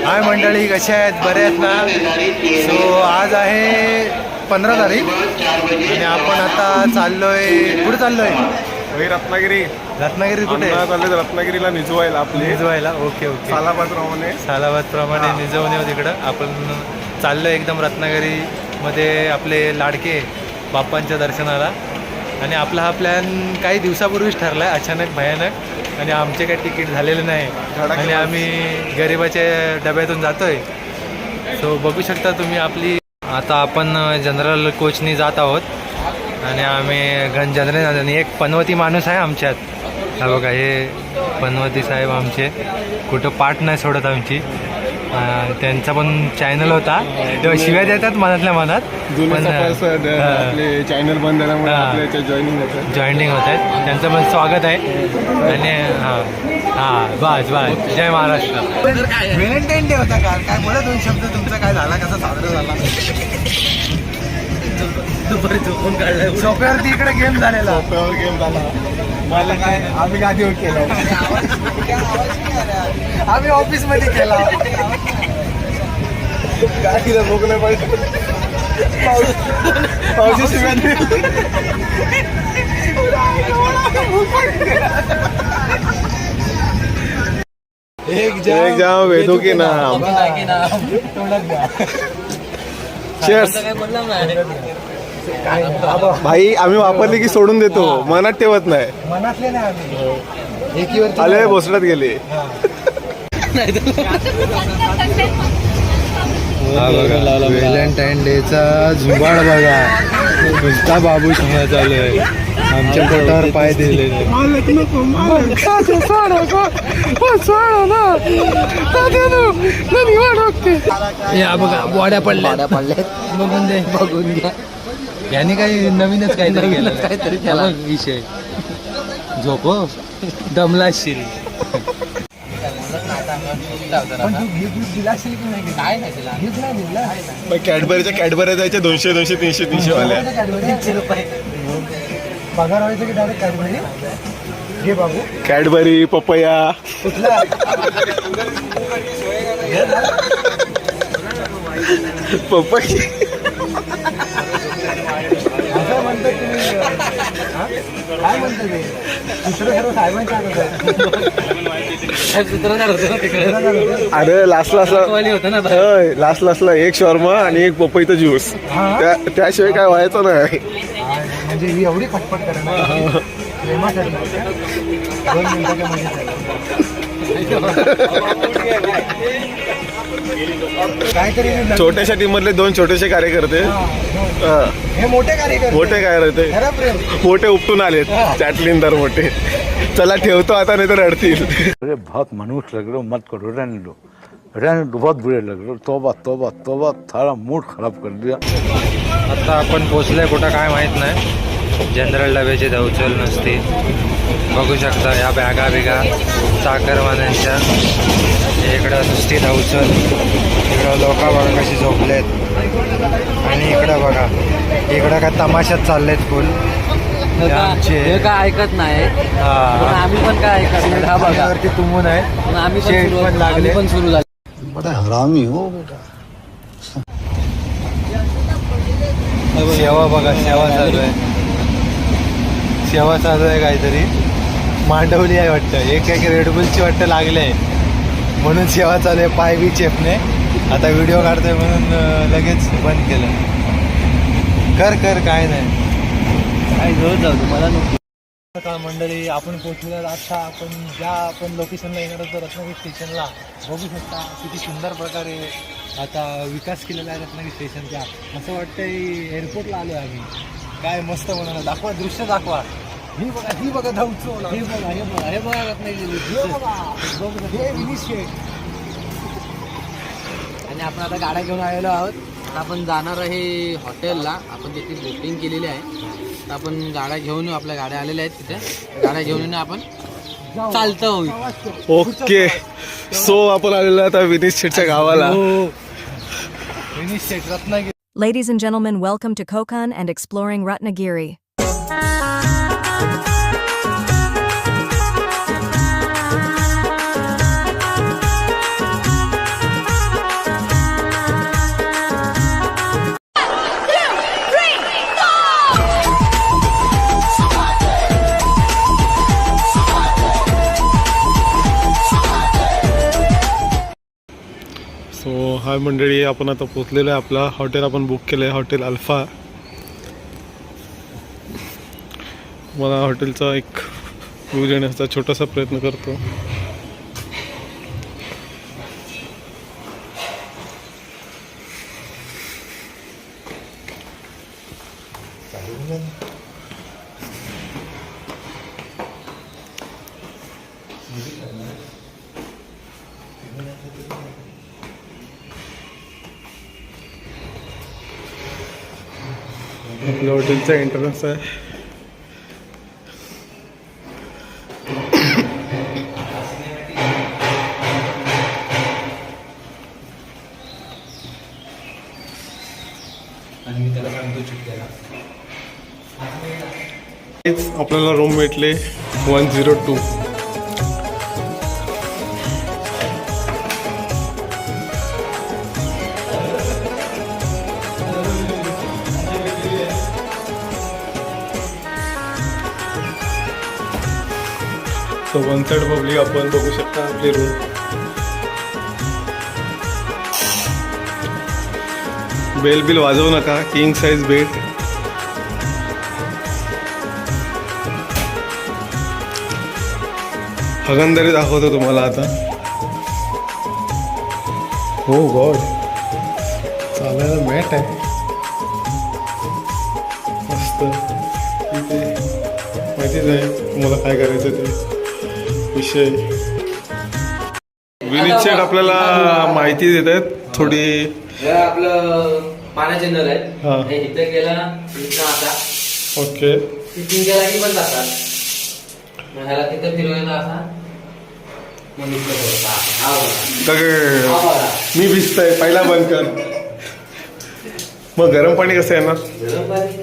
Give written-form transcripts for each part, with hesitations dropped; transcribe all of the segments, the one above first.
हाय मंडळी, कशा आहेत? बरे आहेत ना? सो आज आहे 15 तारीख आणि आपण आता चाललोय. कुठे चाललोय? रत्नागिरी. रत्नागिरी कुठे? रत्नागिरीला निजवायला आपले. निजवायला. Okay okay. सालाबादप्रमाणे निजवणे तिकडं आपण चाललोय एकदम रत्नागिरीमध्ये आपले लाडके बाप्पांच्या दर्शनाला. आणि आपला हा प्लॅन काही दिवसापूर्वीच ठरला आहे, अचानक भयानक. आणि आमचे काही तिकीट झालेले नाही आणि आम्ही गरिबाच्या डब्यातून जातो आहे. सो बघू शकता तुम्ही आपली. आता आपण जनरल कोचनी जात आहोत आणि आम्ही जनरल. आणि एक पनवती माणूस आहे आमच्यात. हा बघा, हे पनवती साहेब आमचे कुठं पाठ नाही सोडत आमची. त्यांचा पण चॅनल होता, तेव्हा शिव्या देतात मनातल्या मनात. पण चॅनल बंद झाल्यामुळे जॉईनिंग होत आहेत. त्यांचं पण स्वागत आहे. आणि हां बस बस. जय महाराष्ट्र. व्हॅलेंटाईन डे होता का? काय बोला दोन शब्द. तुमचा काय झाला, कसा साजरा झाला? दुपारी झोपून काढलाय. सोप्यावरती इकडे गेम झालेला. मला काय, आम्ही गादीवर केला. आम्ही ऑफिसमध्ये केला. गाडीला भोगलं पाहिजे. एक जाओ वेदो के नाम. भाई आम्ही वापरली की सोडून देतो, मनात ठेवत नाही. मनातले नाही आम्ही. एकीवर आले भोसड्यात गेले. व्हॅलेंटाईन डेचा झुंबाड बघा. नुसता बाबू शिंगा चालू आहे. आमच्या पोटावर पाय दिले. या बघा, वाड्या पडल्या. बघून दे, बघून घ्या. याने काही नवीनच काहीतरी केलं. काहीतरी त्याला विषय झोप दमला शिरी. कॅडबऱ्या जायच्या 200 200 300 300 वाल्या. पगार व्हायचं की डायरेक्ट कॅडबरी घे बाबू. Cadbury papaya. पपई काय म्हणतो ते? दुसरं सर्व साहेबांच्या. अरे लास्ट ला एक शॉर्मा आणि एक पपईचा ज्यूस. त्याशिवाय काय व्हायचं नाही. म्हणजे ही एवढी खटपट करणार प्रेमासाठी. 2 मिनिटाच्या काहीतरी. छोट्याशा टीम मधले 2 छोटेसे कार्यकर्ते. हे मोठे कार्यकर्ते मोठे उपटून आलेत. चॅटलिंदर मोठे. चला ठेवतो आता, नाही तर अडतील. अरे बहुत मनुष्य लग रहे हो, मत करो, रहने दो, बहुत बुरे लग रहे हो. तोबा तोबा तोबा, थारा मूड खराब कर दिया. आता आपण पोचलोय कुठं काय माहित नाही. जनरल डब्याची धावचल नसते. बघू शकता या बॅगा बिगा चाकरमान्यांच्या. इकडं नुसती धावचल. इकडं लोक बघा कशी झोपलेत. आणि इकडं बघा, इकडं काय तमाशात चाललेत फुल. हे काय ऐकत नाही. आम्ही पण काय ऐकत नाही. हा बघा वरती तुंबून आहे. आम्ही पण लागले. पण सुरू झाले. बड़ा हरामी हो बेटा. सेवा बघा, सेवा चालू आहे. सेवा चालू आहे काहीतरी. मांडवली आहे वाटतं. एक रेडबुलची वाटतं लागले म्हणून सेवा चालू आहे. पाय बी चेपणे. आता व्हिडिओ काढतोय म्हणून लगेच बंद केलं. कर काय नाही. काय घेऊन जाऊ मला नको. का मंडळी, आपण पोहोचलो. आता आपण लोकेशनला येणार होतो रत्नागिरी स्टेशनला. बघू शकता किती सुंदर प्रकारे आता विकास केलेला आहे रत्नागिरी स्टेशनचा. असं वाटतंय एअरपोर्टला आलो आम्ही. काय मस्त म्हणाला. दाखवा, दृश्य दाखवा. ही बघा धावचो. हे बघा रत्नागिरी. आणि आपण आता गाड्या घेऊन आलेलो आहोत. आपण जाणार आहे हॉटेलला. आपण तिथे बुकिंग केलेली आहे. आपण गाड्या घेऊन येऊ. आपल्या गाड्या आलेल्या आहेत तिथे. गाड्या घेऊन येऊन आपण चालतो. ओके. सो आपण आलेलो आता विनीत शेठच्या गावाला. Vineet Sheth, Ratnagiri. Ladies and gentlemen, welcome to Konkan and exploring Ratnagiri. So hi मंडळी, आपण आता पोचलेलो आहे. आपला हॉटेल आपण बुक केलं आहे, हॉटेल अल्फा. मला हॉटेलचा एक व्ह्यू देण्याचा छोटासा प्रयत्न करतो. आपल्या हॉटेलचा एंट्रन्स आहे. आपल्याला रूम भेटले 102. सो वन साइड पब्लिक आपण बघू शकता आपली रूम. बेल बिल वाजवू नका. King size bed. हगंदरी दाखवतो तुम्हाला आता. हो गॉड, चालायला मॅट आहे मस्त. इथे माहितीच आहे तुम्हाला काय करायचं ते विषय. विनीत शेठ आपल्याला माहिती देत आहेत थोडी. हे आपलं पाण्याचे नळ आहेत. हा. हे इथं गेलं इथं आता ओके. तिथून गेला की पण जातात. मग ह्याला तिथं फिरवायला असा मग इथं फिरवता. हा बघा. हा बघा. मी भिजतय, पहिला बंद कर. मग गरम पाणी कसं येणार? गरम पाणी.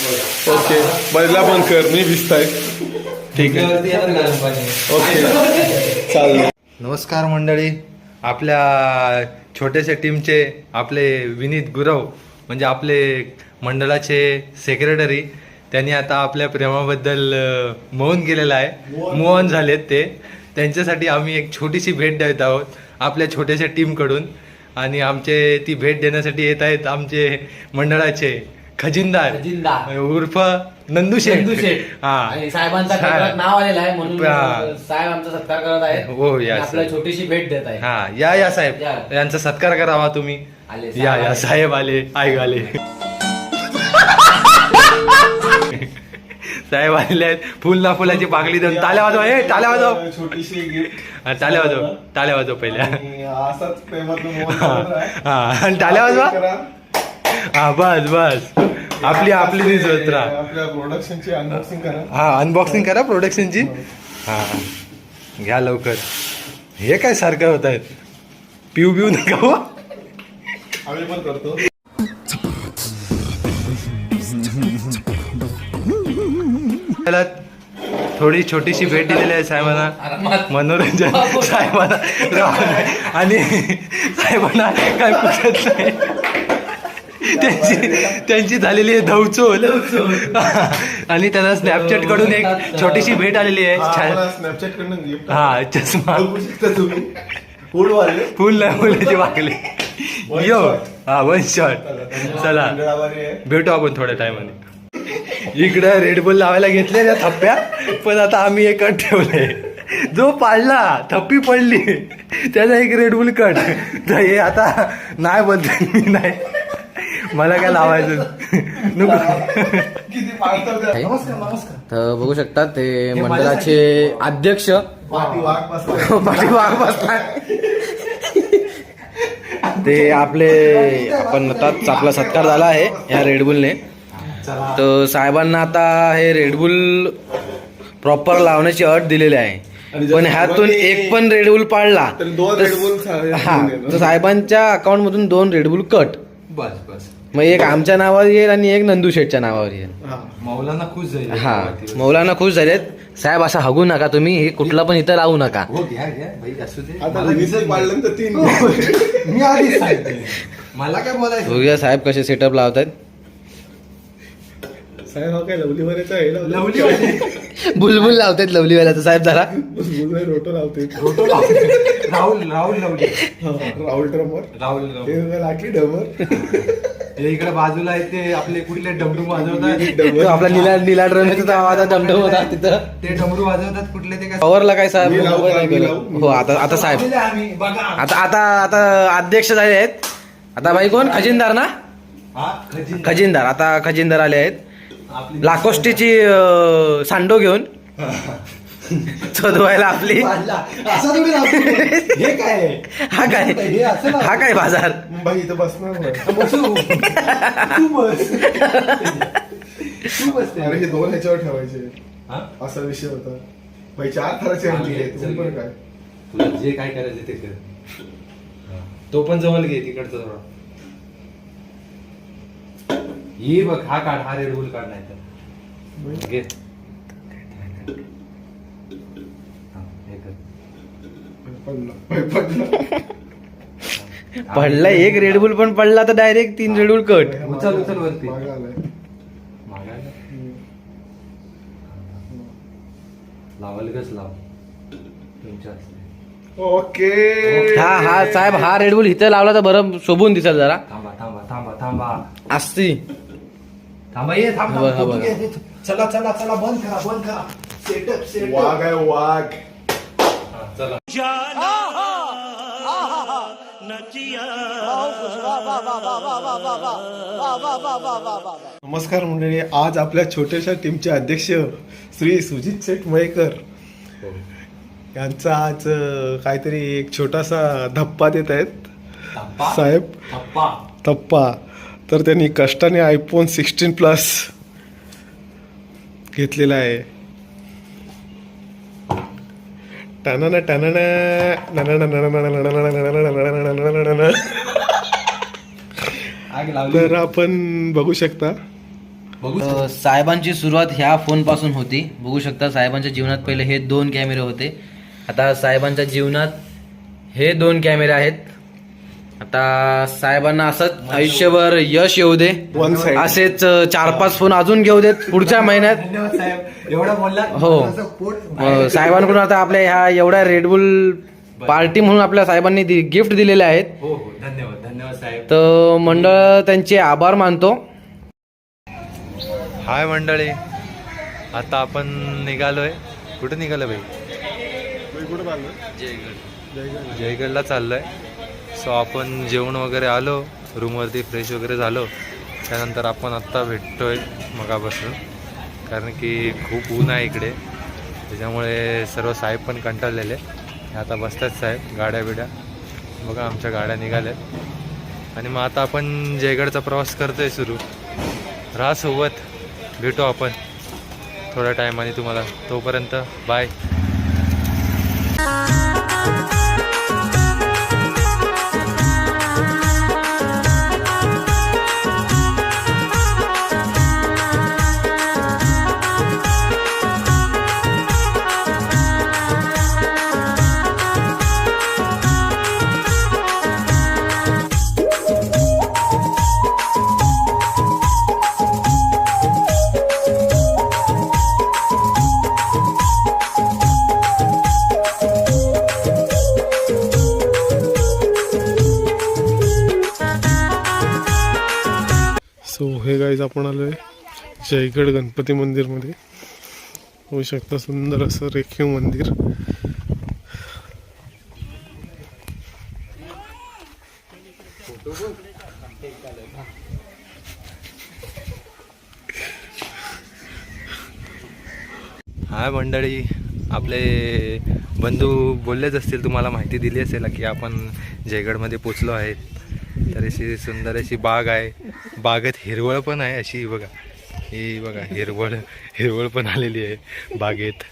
बघा. ओके, पहिला बंद कर. मी भिजताय. ठीक आहे, वरती येतं गरम पाणी. ओके चालेल. नमस्कार मंडळी. आपल्या छोट्याशा टीमचे आपले विनीत गुरव म्हणजे आपले मंडळाचे सेक्रेटरी, त्यांनी आता आपल्या प्रेमाबद्दल मौन केलेलं आहे. मूव ऑन झालेत ते. त्यांच्यासाठी आम्ही एक छोटीशी भेट देत आहोत आपल्या छोट्याशा टीमकडून. आणि आमचे ती भेट देण्यासाठी येत आहेत आमचे मंडळाचे खजिनदार खजिनदार. उर्फ नंदू शेठ. हा. आणि साहेबांचा पेपरात नाव आलेलं आहे म्हणून हा. साहेब आमचा सत्कार करत आहेत. हो या आणि आपल्याला छोटीशी भेट देत आहे. हा या साहेब, या. यांचा सत्कार करावा तुम्ही. आले या साहेब आले. आई आले. साहेब आलेले आहेत. फुल ना फुलाची पाकळी देऊन टाळ्या वाजवा. हे टाळ्या वाजव. छोटीशी गिफ्ट. टाळ्या वाजव. टाळ्या वाजव पहिल्या. असाच प्रेमातून हा आणि टाळ्या वाजवा. हा बस बस. आपली ती जत्रा. आपल्या प्रोडक्शनची अनबॉक्सिंग करा. हा अनबॉक्सिंग करा प्रोडक्शनची. हा घ्या लवकर. हे काय सारखं होत आहेत. पिऊ नका हो. आम्ही पण करतो. त्याला थोडी छोटीशी भेट दिलेली आहे साहेबांना. मनोरंजन साहेबांना आणि साहेबांना काय पुरत नाही. त्यांची झालेली आहे धवचोल. आणि त्यांना स्नॅपचॅट कडून एक छोटीशी भेट आलेली आहे. स्नॅपचॅट कडून गिफ्ट. हा चष्मा. तुम्ही फूड वाले फुल नाही फुलाची वाकले. यो हा वन शॉट. चला भेटू आपण थोड्या टायमाने. इकडं रेडबुल लावायला घेतले त्या थप्प्या, पण आता आम्ही एक कट ठेवले. जो पाडला थप्पी पडली त्याचा एक रेडबुल कट. तर हे आता नाही बदल. मी नाही, मला काय लावायचं नको. तर बघू शकता ते मंडळाचे अध्यक्ष पाठीवाग बसलाय. ते आपण आता आपला सत्कार झाला आहे या रेडबुलने. तर साहेबांना आता हे रेडबुल प्रॉपर लावण्याची अट दिलेली आहे. पण ह्यातून एक पण रेडबुल पाळला तर 2 रेडबुल. हा तर साहेबांच्या अकाउंट मधून 2 रेडबुल कट. बस मग एक आमच्या नावावर येईल आणि एक नंदू शेठच्या नावावर येईल. मौलाना खुश झाले. हा मौलाना खुश झालेत. साहेब असं हगू नका तुम्ही. हे कुठला पण इथं लावू नका. हो घ्या भाई असू दे. आता विनीत पाडलं तर 3. मी आधीच सांगते. मला काय बोलायचं. बघूया साहेब कसे सेटअप लावतात. साहेब हा काय लवली भरायचा आहे. लवली बुलबुल लावतात लवलीवाल्याचा साहेब जरा. बुलबुल रोटो लावते. राहुल लावली. राहुल ड्रमर. राहुल हे लागली ड्रमर. इकडे बाजूला आहे ते आपले कुठले डमरू वाजवतात. तो आपला नीला ड्रमचा आवाज डमडम होता तिथं. ते डमरू वाजवतात कुठले ते काय पॉवरला काय साहेब मी लावू का? मी लावू? हो आता साहेब आम्ही बघा. आता अध्यक्ष झाले आहेत. आता भाई कोण खजिनदार ना. हा, खजिन. खजिनदार आता खजिनदार आले आहेत आपली लाकोष्टीची सांडो घेऊन चोदवायला आपली. हे काय हा काय बाजार. बाई इथं बसणार नाही. अरे हे 2 ह्याच्यावर ठेवायचे. हा? असा विषय होता. बाई 4 थराचे आणले. तुम्ही पण काय तुला जे काय करायचं ते कर. तो पण जवळ घे तिकडचा थोडा. ही बघ हा काढ. हा रेड बुल काढ नाही तर घे. हा, हे कर. पडला एक रेडबुल पण पडला तर डायरेक्ट 3 रेडबुल कट. उचल वरती. मागं आलाय. मागायला लावायला कस लाव. तुमच्या असते. ओके. हा साहेब हा रेडबुल इथं लावला तर बरं शोभून दिसेल जरा. थांबा असती. थांबा ये थांब हा, बघा. चला बंद करा सेटअप. वाघ आहे वाघ. चला नमस्कार मंडळी. आज आपल्या छोट्याशा टीमचे अध्यक्ष श्री सुजित शेठ मयेकर यांचा आज काहीतरी एक छोटासा धप्पा देत आहेत साहेब. धप्पा. तर त्यांनी कष्टाने iPhone 16 Plus घेतलेला आहे. टनाना टनाना तर आपण बघू शकता. साहेबांची सुरुवात ह्या फोन पासून होती. बघू शकता साहेबांच्या जीवनात पहिले हे 2 कॅमेरे होते. आता साहेबांच्या जीवनात हे 2 कॅमेरे आहेत. आता साहेबांना असंच आयुष्यभर यश येऊ दे. One side. असेच 4-5 फोन अजून घेऊ देत पुढच्या महिन्यात. धन्यवाद साहेब एवढा बोलला. हो साहेबांकडून आता आपल्या ह्या एवढ्या रेडबुल पार्टी म्हणून आपल्या साहेबांनी गिफ्ट दिलेले आहेत. हो धन्यवाद साहेब. तर मंडळ त्यांचे आभार मानतो. हाय मंडळी. आता आपण निघालोय. कुठे निघालो भाई. जयगडला चाललोय. सो आपण जेवण वगैरे आलो रूमवरती फ्रेश वगैरे झालो. त्यानंतर आपण आत्ता भेटतोय मगापासून कारण की खूप ऊन आहे इकडे. त्याच्यामुळे सर्व साहेब पण कंटाळलेले. आता बसतात साहेब गाड्या बिड्या. बघा आमच्या गाड्या निघाल्यात आणि मग आता आपण जयगडचा प्रवास करतोय सुरू. राहा सोबत. भेटू आपण थोड्या टायमाने तुम्हाला. तोपर्यंत बाय. सो हे गाईज आपण आलोय जयगड गणपती मंदिरमध्ये. होऊ शकता सुंदर असं रेखीव मंदिर. हाय मंडळी. आपले बंधू बोललेच असतील तुम्हाला माहिती दिली असेल की आपण जयगडमध्ये पोचलो आहे. तर अशी सुंदर अशी बाग आहे. बागेत हिरवळ पण आहे अशी बघा. ही बघा हिरवळ पण आलेली आहे बागेत.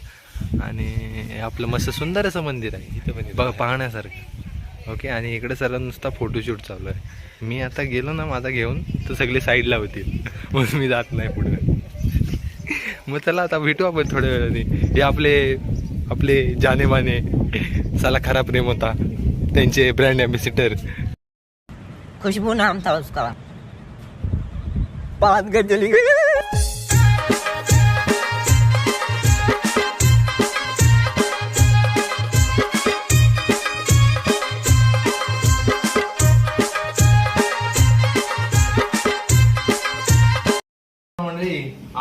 आणि आपलं मस्त सुंदर असं मंदिर आहे इथं पण बघा पाहण्यासारखं. ओके. आणि इकडे सर्व नुसता फोटोशूट चालू आहे. मी आता गेलो ना माझा घेऊन तर सगळे साईडला होतील म्हणून मी जात नाही पुढे. मग चला आता भेटू आपण थोड्या वेळाने. हे आपले जाने माने साला खरा प्रेम होता त्यांचे ब्रँड एम्बेसिडर. खुशबू नाम था उसका. 5 गज जली गई.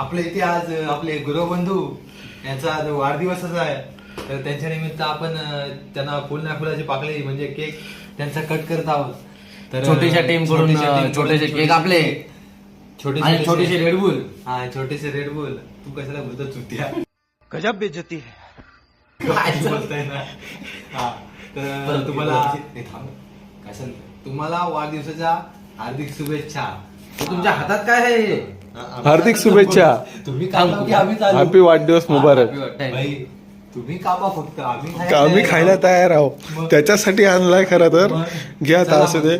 आपल्या इथे आज आपले गुरुबंधू यांचा आज वाढदिवसच आहे, तर त्यांच्या निमित्त आपण त्यांना फुलाची पाकळी म्हणजे केक त्यांचा कट करत आहोत. तर छोटीशा टीम कडून छोटेसे केक आपले आणि छोटीशी रेडबुल. हा छोटेसे रेडबुल. तू कशाला बोलतो चुत्या? गजब बेइज्जती है. काय बोलताय ना. हा तर तुम्हाला तुम्हाला वाढदिवसाच्या हार्दिक शुभेच्छा. तुमच्या हातात काय आहे? हार्दिक शुभेच्छा. तुम्ही कापा की आम्ही चालू? हॅपी वाढदिवस मुबारक. बाई, तुम्ही कापा फक्त, आम्ही खायला तयार आहोत, त्याच्यासाठी आणलाय खरं तर. घ्या आता असू दे.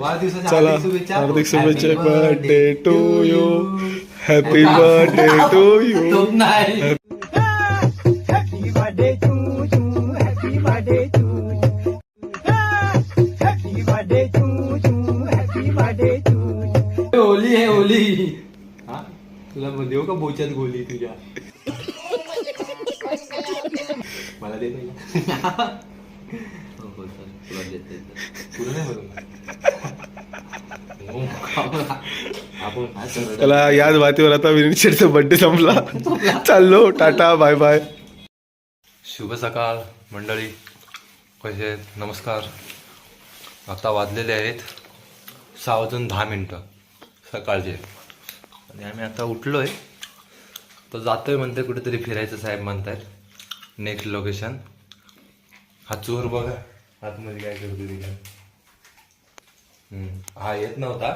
चला हार्दिक शुभेच्छा. Birthday to you. Happy birthday to you. नाही होली आहे होली. हा तुला देऊ का बोच्यात गोली तुझ्या? मला दे पहिला. पुरं नाही बरोबर. आपण चला याच बातीवर आता विनीत शेठचा बर्थडे संपला. चाललो, टाटा बाय बाय. शुभ सकाळ मंडळी, कसे आहेत? नमस्कार. आता वाजलेले आहेत 6:10 सकाळचे आणि आम्ही आता उठलोय. तर जातोय म्हणते कुठेतरी फिरायचं, साहेब म्हणतायत. नेक्स्ट लोकेशन हा चोर बघा आतमध्ये काय करतो तिला. हा येत नव्हता,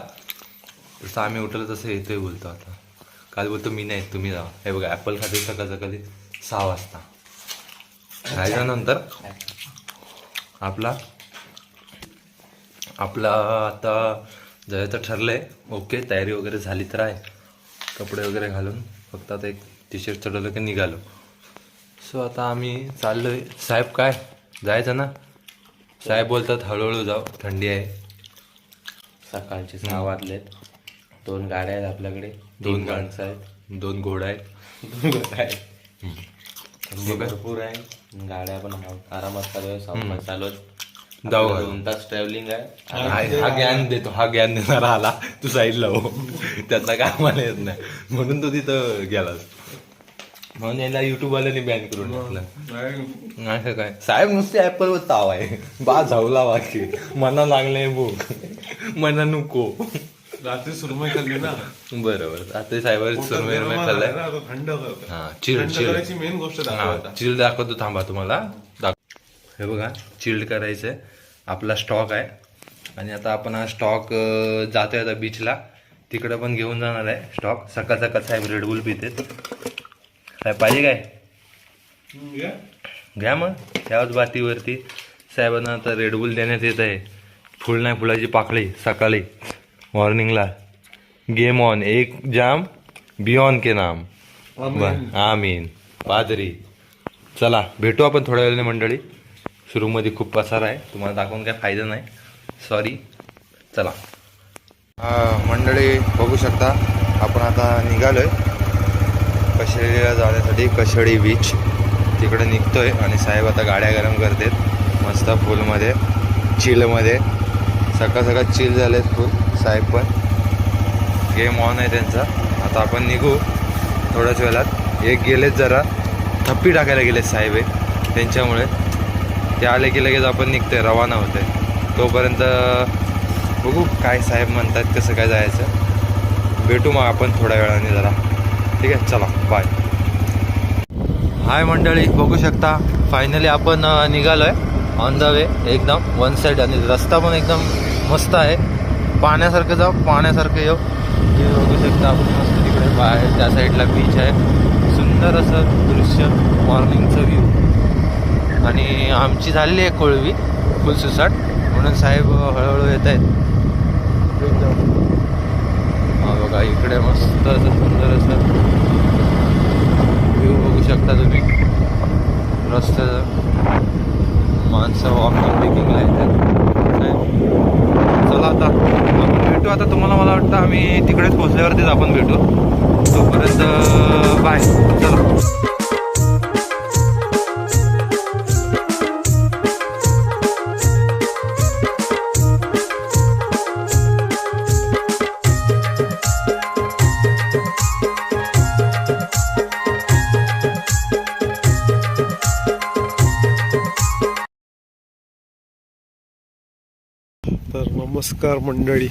जसं आम्ही उठलं तसं येतोय बोलतो. आता काल बोलतो मी नाही तुम्ही जा. हे बघा ॲपल खाते सकाळ सकाळी 6 वाजता. राहिल्यानंतर आपला आता जायचं ठरलंय. ओके, तयारी वगैरे झाली तर आहे. कपडे वगैरे घालून फक्त आता एक टी शर्ट चढवलं की निघालो. सो आता आम्ही चाललोय. साहेब काय जायचं ना? साहेब बोलतात हळूहळू जाऊ, थंडी आहे. सकाळचे 6 वाजलेत. 2 गाड्या आहेत आपल्याकडे, 2 माणसं आहेत, 2 घोडा आहेत. थंडी भरपूर आहे. गाड्या पण आरामात चालू आहे, सावकाश चालू आहे. जाऊ. 2 तास ट्रॅव्हलिंग आहे. हा ज्ञान देतो, हा ज्ञान देणारा आला. तू साईडला हो, त्यातला काय मला येत नाही म्हणून तू तिथं गेलास. म्हणून याला युट्यूबवाल्याने बॅन करून टाकलं. नाही काय साहेब नुसते ऍपलवर ताव आहे. बा झावला बाकी मना लागले भूक, मना नको. रात्री सुरमई खाल्ली ना. बरोबर. आता साहेब सुरमई खाल्लाय. थंड करतो. हा चिल्ड मेन गोष्ट चिल्ड दाखवतो. थांबा तुम्हाला हे बघा चिल्ड करायचंय. आपला स्टॉक आहे आणि आता आपण हा स्टॉक जातोय आता बीचला. तिकडं पण घेऊन जाणार आहे स्टॉक. सकाळ सकाळ साहेब रेडबुल पितेत. साहेब पाहिजे काय? घ्या मग. त्याच बातीवरती साहेबांना आता रेडबुल देण्यात येत आहे. फुल नाही फुलाची पाकळी सकाळी मॉर्निंगला. गेम ऑन, एक जाम बियॉन्ड के नाम. आमीन पादरी. चला भेटू आपण थोड्या वेळाने मंडळी. सुरूमध्ये खूप पसार आहे, तुम्हाला दाखवून काय फायदा नाही, सॉरी. चला मंडळी बघू शकता आपण आता निघालोय कशेळीला जाण्यासाठी. कशेळी बीच तिकडे निघतोय आणि साहेब आता गाड्या गरम करतात मस्त फुलमध्ये, चिलमध्ये. सकाळ सकाळ चिल झालेत फुल. साहेब पण गेम ऑन आहे त्यांचा. आता आपण निघू थोड्याच वेळात. एक गेलेत जरा थप्पी टाकायला गेलेत साहेब आहे, त्यांच्यामुळे ते आले की लगेच आपण निघतोय, रवाना होतोय. तोपर्यंत बघू काय साहेब म्हणतात, कसं काय जायचं. भेटू मग आपण थोड्या वेळाने जरा. ठीक आहे, चला बाय. हाय मंडळी, बघू शकता फायनली आपण निघालो आहे ऑन द वे. एकदम वन साईड आणि रस्ता पण एकदम मस्त आहे. पाण्यासारखं जाऊ, पाण्यासारखं येऊ. हे बघू शकता आपण मस्त तिकडे बाहेर त्या साईडला बीच आहे. सुंदर असं दृश्य, मॉर्निंगचं व्ह्यू. आणि आमची झालेली आहे कोळवी फुल सुसाट, म्हणून साहेब हळूहळू येत आहेत. हा बघा इकडे मस्त असं सुंदर असं व्ह्यू बघू शकता तुम्ही. रस्त्याचं माणसं वॉकिंग बिकिंगला येतात. चला आता आपण भेटू. आता तुम्हाला मला वाटतं आम्ही तिकडेच पोहोचल्यावरतीच आपण भेटू. तोपर्यंत बाय. चला. तर नमस्कार मंडळी,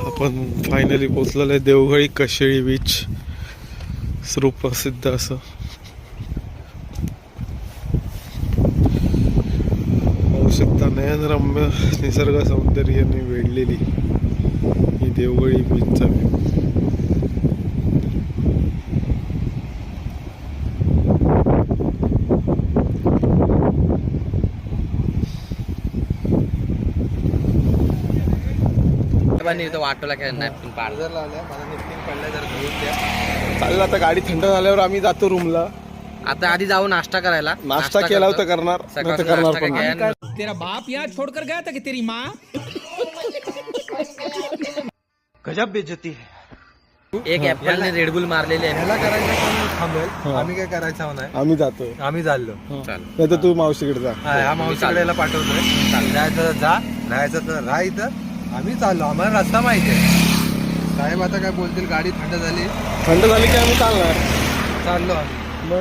आपण फायनली पोचलेलो आहे देवगडी कशेळी बीच, सुप्रसिद्ध असं. पाहू शकता नयनरम्य निसर्ग सौंदर्याने वेढलेली ही देवगडी बीचचा व्ह्यू. वाटोला काय नॅपकिन पार्लर लावल्या मला निफ्टिंग पडलाय जर धुवून द्या. चालेल, आता गाडी थंड झाल्यावर आम्ही जातो रूमला. आता आधी जाऊ नाश्ता करायला. नाश्ता केला होता करणार, नाही तर करणार पण नाही. तेरा बाप यहाँ छोड़कर गया था कि तेरी माँ? गजब बेइज्जती है. एक ऍपलने रेडबुल मारलेले आहे. ह्याला करायचं पण थांबेल, आम्ही काय करायचं नाही. आम्ही जातो, आम्ही चाललो. नाही तर तू मावशीकडे जा. हा मावशीकडे पाठवतोय. जायचं तर जा, राहायचं तर राहा इथं. आम्ही चाललो, आम्हाला रस्ता माहिती आहे. साहेब आता काय बोलतील, गाडी थंड झाली. थंड झाली की आम्ही चालणार. चाललो आम्ही. मग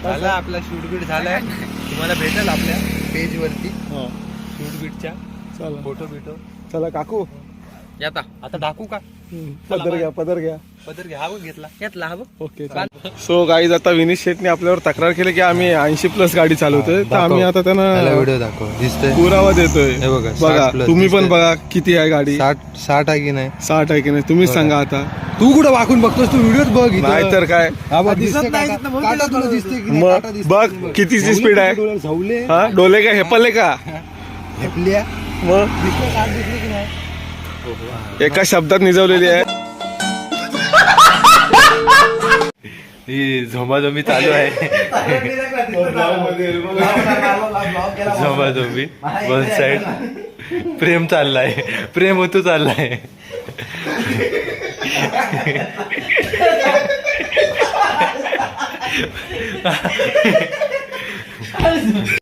झालं आपला शूट बीट झालाय. तुम्हाला भेटेल आपल्या पेज वरती हा, शूट बीटच्या चला फोटो बिटो. चला काकू, येता आता दाखवू का? पदर घ्या, पदर घ्या. पदर घ्या. हा बघ घेतला. घेतला हा बघ. ओके. सो गाईज, आता विनीश शेटने आपल्यावर तक्रार केली की आम्ही 80+ गाडी चालवतोय, तर आम्ही आता त्यांना व्हिडिओ दाखव. दिसतोय पुरावा देतोय. हे बघा, बघा 60+ तुम्ही पण दिसतंय. बघा किती आहे गाडी. 60 आहे की नाही? 60 आहे की नाही तुम्हीच सांगा आता. तू कुठं वाकून बघतोस? तू व्हिडिओ बघ. नाही तर काय, दिसत नाही. मग बघ कितीची स्पीड आहे. हा, डोले का हेपले का? मग एका शब्दात निजवलेली आहे. ही झोमाझोमी चालू आहे. झोमाझोमी वन साइड. प्रेम चाललाय, प्रेम होतो चाललाय.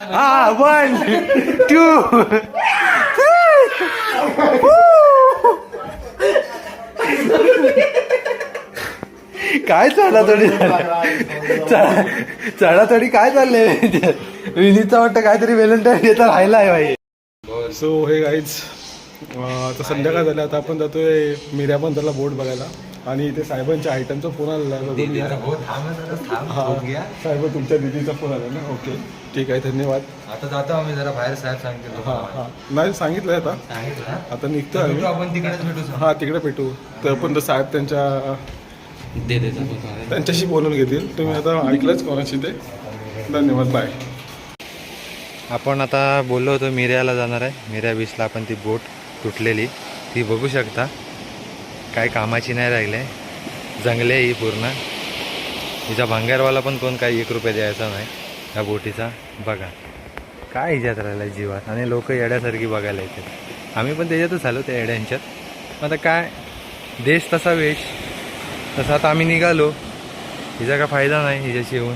हा, 1 2 काय चढाचढी चढाचढी काय चाललंय? विनीतचा वाटतं काहीतरी व्हॅलेंटाईन डेचा राहिला आहे भाई. सो हे गाईज, आता संध्याकाळ झालं. आता आपण जातोय मीरा बंदरला बोट बघायला, आणि इथे साहेबांच्या आयटमचा फोन आलेला आहे. हा, साहेब तुमच्या दिदीचा फोन आला ना. ओके, ठीक आहे, धन्यवाद. आता जातो आम्ही जरा बाहेर. साहेब सांगतील. हा हा, नाही सांगितलंय आता. आता निघतो आम्ही. आपण तिकडेच भेटू. हा, तिकडे भेटू. तर पण तर साहेब त्यांच्याशी बोलून घेतील. तुम्ही आता ऐकलंच कोणाशी ते. धन्यवाद, बाय. आपण आता बोललो होतो मिऱ्याला जाणार आहे. मिऱ्या बीचला आपण ती बोट तुटलेली ती बघू शकता. काय कामाची नाही राहिले, जंगले ही पूर्ण. हिचा भांगारवाला पण कोण काही 1 रुपया द्यायचा नाही या बोटीचा. बघा काय हिच्यात राहिला जीवात. आणि लोक येड्यासारखी बघायला येते. आम्ही पण त्याच्यातच आलो त्या येड्यांच्यात. आता काय, देश तसा वेश तसं. आता आम्ही निघालो. हिचा काय फायदा नाही हिच्याशी येऊन.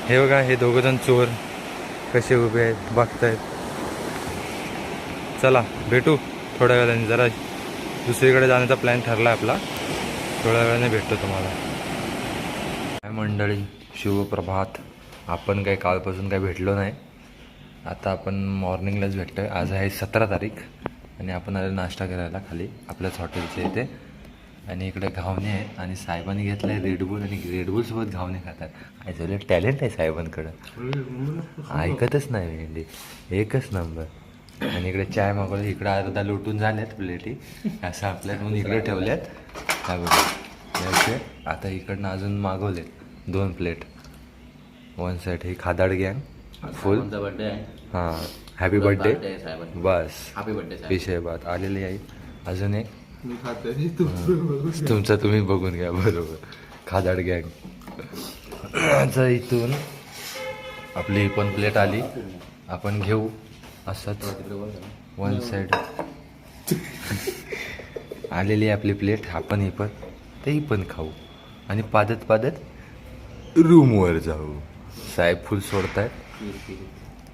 हे बघा, हे दोघंजण चोर कसे उभे आहेत, बघतायत. चला भेटू थोड्या वेळाने. जरा दुसरीकडे जाण्याचा प्लॅन ठरला आपला. थोड्या वेळाने भेटतो तुम्हाला. काय मंडळी, शुभप्रभात. आपण काही कालपासून काही भेटलो नाही. आता आपण मॉर्निंगलाच भेटतो आहे. आज आहे 17 तारीख आणि आपण आलो नाश्ता करायला खाली आपल्याच हॉटेलच्या इथे. आणि इकडे घावणे आहे आणि साहेबांनी घेतलं आहे रेडबुल. आणि रेडबुलसोबत घावणे खातात. ॲक्च्युअली टॅलेंट आहे साहेबांकडं, ऐकतच नाही मेंढी. एकच नंबर. आणि इकडे चाय मागवलं. इकडे अर्धा लुटून झाल्यात प्लेटी असं आपल्यात, म्हणून इकडे ठेवल्यात. काय बघा, आता इकडनं अजून मागवलेत 2 प्लेट. 1 साईड ही खादाड गँग फुल. हां, हॅपी बर्थडे. बस हॅपी बर्थडे विषय बात आलेली आहे. अजून एक तुमचं तुम्ही बघून घ्या. बरोबर, खादाड गँग. इथून आपली पण प्लेट आली, आपण घेऊ असंच. 1 साईड आलेली आहे आपली प्लेट. आपण ही पण तेही पण खाऊ आणि पादत रूमवर जाऊ. साहेब फुल सोडतायत.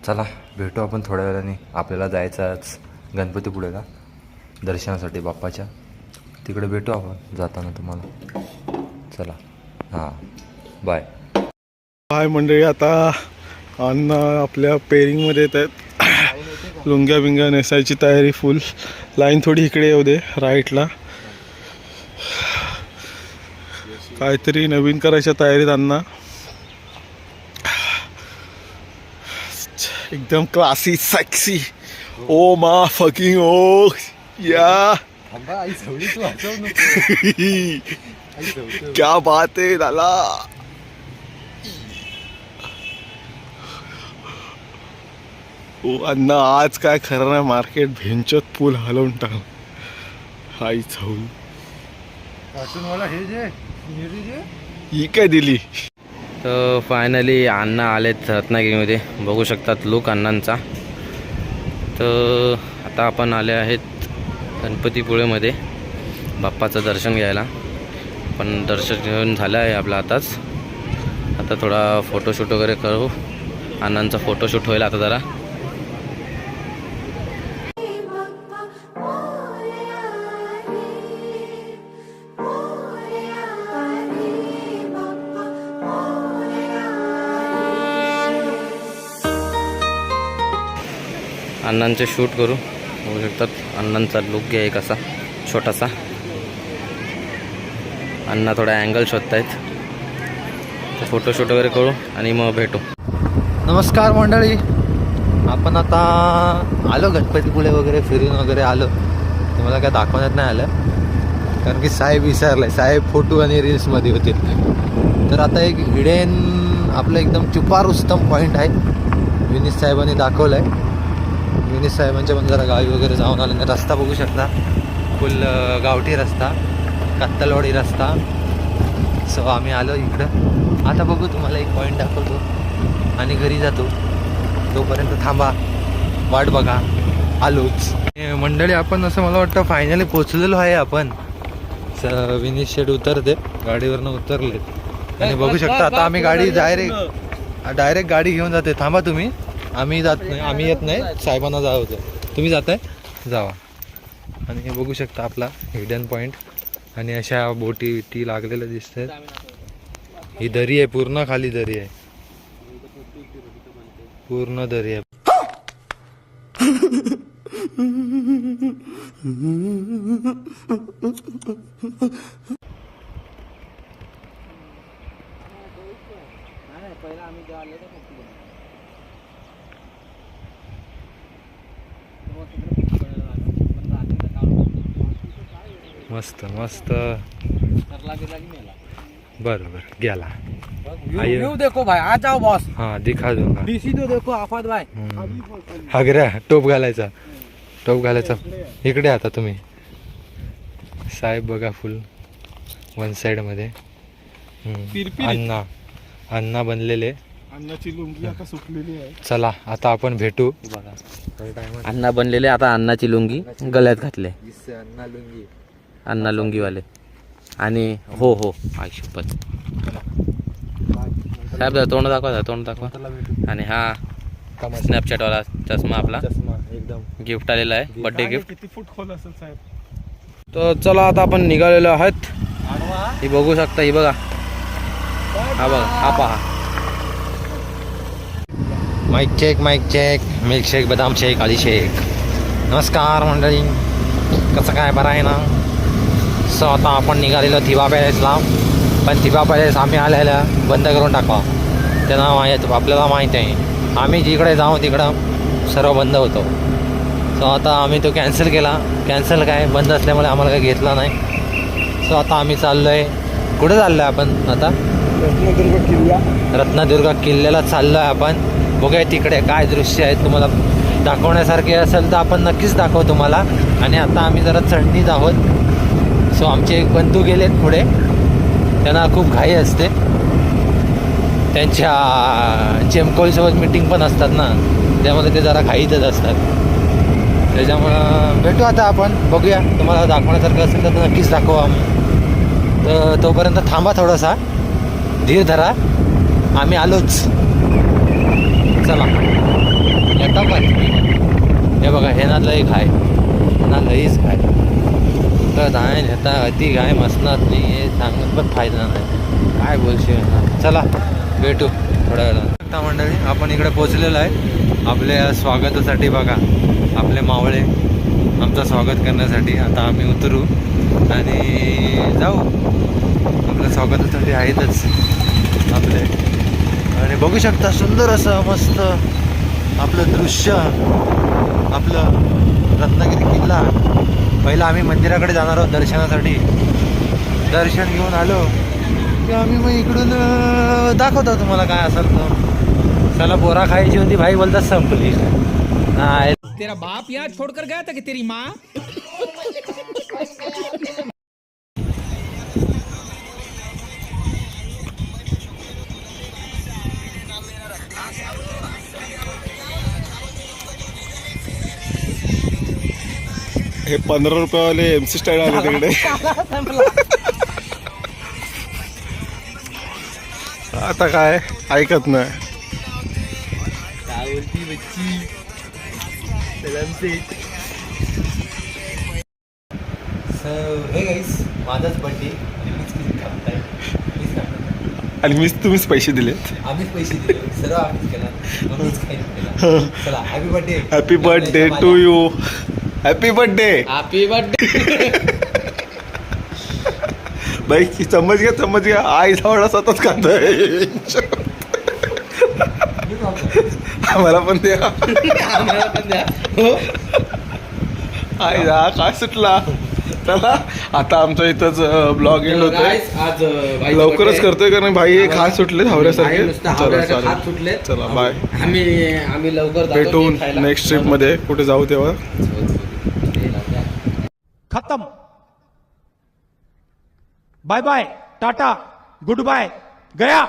चला भेटू आपण थोड्या वेळाने. आपल्याला जायचं आज गणपतीपुळेला दर्शनासाठी बाप्पाच्या. तिकडे भेटू आपण जाताना तुम्हाला. चला, हां, बाय. हाय मंडळी, आता अन्न आपल्या पेरिंगमध्ये येत आहेत. लुंग्या बिंग्या नेसायची तयारी फुल. लाईन थोडी इकडे येऊ दे राईटला. काहीतरी नवीन करायच्या तयारीत अण्णा. एकदम क्लासी सेक्सी. ओ मा फकिंग ओ या. क्या बात आहे दादा. ओ अण्णा आज काय खरं नाही. मार्केट भेंचत पूल हलवून टाक. हाय जाऊ ही काय दिली. तर फायनली अण्णा आलेत रत्नागिरीमध्ये. बघू शकतात लुक अण्णांचा. तर आता आपण आले आहेत गणपतीपुळेमध्ये बाप्पाचं दर्शन घ्यायला. पण दर्शन घेऊन झालं आहे आपलं आताच. आता थोडा फोटोशूट वगैरे करू. अण्णांचा फोटोशूट होईल आता जरा. अण्णांचे शूट करू. बघू शकतात अण्णांचा लुक आहे कसा छोटासा. अण्णा थोडा अँगल शोधतायत. तर फोटोशूट वगैरे करू आणि मग भेटू. नमस्कार मंडळी. आपण आता आलो गणपतीपुळे वगैरे फिरून वगैरे आलो. तुम्हाला काय दाखवण्यात नाही आलं कारण की साहेब विसरले. साहेब फोटो आणि रील्समध्ये होते. तर आता एक हिडेन आपलं एकदम चुपार उत्तम पॉईंट आहे. विनीत साहेबांनी दाखवलं आहे. विनीत साहेबांच्या पण जरा गावी वगैरे जाऊन आले. रस्ता बघू शकता फुल गावठी रस्ता, कत्तलवाडी रस्ता. सो आम्ही आलो इकडं. आता बघू तुम्हाला एक पॉईंट दाखवतो आणि घरी जातो. तोपर्यंत थांबा, वाट बघा. आलोच मंडळी. आपण असं मला वाटतं फायनली पोचलेलो आहे आपण. विनीत शेड उतरते गाडीवरनं उतरले आणि बघू शकता आता आम्ही गाडी डायरेक्ट गाडी घेऊन जाते. थांबा तुम्ही. आम्ही जात नाही, आम्ही येत नाही. साहेबांना जावं होतं. तुम्ही जाताय जावा. आणि हे बघू शकता आपला हिडन पॉईंट. आणि अशा बोटी टी लागलेल्या दिसत आहेत. ही दरी आहे पूर्ण. खाली दरी आहे पूर्ण दरी आहे. मस्त मस्त. बरोबर गेला. व्यू देखो भाई. आ जाओ बॉस. हाँ दिखा दूंगा. डीसी तो देखो आफात भाई. हागऱ्या टोप घालायचा. टोप घालायचा इकडे. आता तुम्ही साहेब बघा फुल वन साइड मध्ये. अण्णा अण्णा बनलेले. अण्णाची लुंगी आता सुकलेली आहे. चला आता आपण भेटू. अण्णा बनलेले. आता अण्णाची लुंगी गळ्यात घातले. अण्णा लुंगी. अण्णा लुंगीवाले. आणि हो हो आयुष्यपत. साहेब तोंड दाखवा, तोंड दाखवा. आणि हा स्नॅपचॅटवाला चष्मा आपला एकदम गिफ्ट आलेला आहे. Birthday gift. किती फूट खोल असेल साहेब. तर चला आता आपण निघालेलो आहोत. ही बघू शकता. ही बघा. हा बघा. हा पहा. Mic check. मिल्कशेक, बदाम शेक, आली शेक. नमस्कार मंडळी. कसं काय बरं आहे ना. सो आता आपण निघालेलो थिबा पॅलेसला. पण थिबा पॅलेस आम्ही आलेला बंद करून टाका. त्यांना आपल्याला माहीत आहे. आम्ही जिकडे जाऊ तिकडं सर्व बंद होतो. सो आता आम्ही तो कॅन्सल केला. कॅन्सल काय बंद असल्यामुळे आम्हाला काही घेतला नाही. सो आता आम्ही चाललो आहे. कुठे चाललो आहे आपण आता. रत्नदुर्ग किल्ल्याला चाललो आहे आपण. बघूया तिकडे काय दृश्य आहेत. तुम्हाला दाखवण्यासारखे असेल तर आपण नक्कीच दाखवू तुम्हाला. आणि आता आम्ही जरा चढणीत आहोत. सो आमचे एक बंधू गेलेत पुढे. त्यांना खूप घाई असते. त्यांच्या चेमकोळीसोबत मीटिंग पण असतात ना, त्यामुळे ते जरा घाईतच असतात. त्याच्यामुळं भेटू आता आपण. बघूया तुम्हाला दाखवण्यासारखं असेल तर नक्कीच दाखवू आम्ही. तर तोपर्यंत थांबा थोडासा. धीर धरा. आम्ही आलोच. चला येता पण. हे बघा हे ना लई घाय. ना लईच घाय. तर धाय नेता अति गाय मसणार नाही. हे सांगून पण फायदा नाही. काय बोलशील. चला भेटू थोड्या वेळा. मंडळी आपण इकडे पोचलेलो आहे. आपल्या स्वागतासाठी बघा आपले मावळे आमचं स्वागत करण्यासाठी आता आम्ही उतरू आणि जाऊ. आपल्या स्वागतासाठी आहेतच आपले. आणि बघू शकता सुंदर असं मस्त आपलं दृश्य, आपलं रत्नागिरी किल्ला. पहिला आम्ही मंदिराकडे जाणार आहोत दर्शनासाठी. दर्शन घेऊन आलो की आम्ही मग इकडून दाखवतो तुम्हाला काय असेल तर. चला बोरा खायची होती, भाई बोलतात संपली. नाही तेरा बाप यहाँ छोड़कर गया था कि तेरी माँ? हे 15 रुपयावाले MC स्टाईल आले तिकडे. आता काय ऐकत नाही. हे गाईस माझाच बड्डे आणि तुम्हीच पैसे दिलेत. आम्हीच पैसे दिले, सर्व आम्हीच केला, आम्हीच काही केला. चला happy birthday. Happy birthday to you. Happy birthday. Happy birthday. बाई समज घ्या आई झावडा सतत खातोय. आम्हाला पण द्या. आई जा काय सुटला. चला आता आमच्या इथंच ब्लॉग एंड होतोय. आज लवकरच करतोय कारण भाई एक हात सुटले हावऱ्यासारखे. हात सुटले. चला बाय. आम्ही लवकर भेटू नेक्स्ट ट्रिप मध्ये कुठे जाऊ तेव्हा. खत्म. Bye bye, tata, goodbye, गया.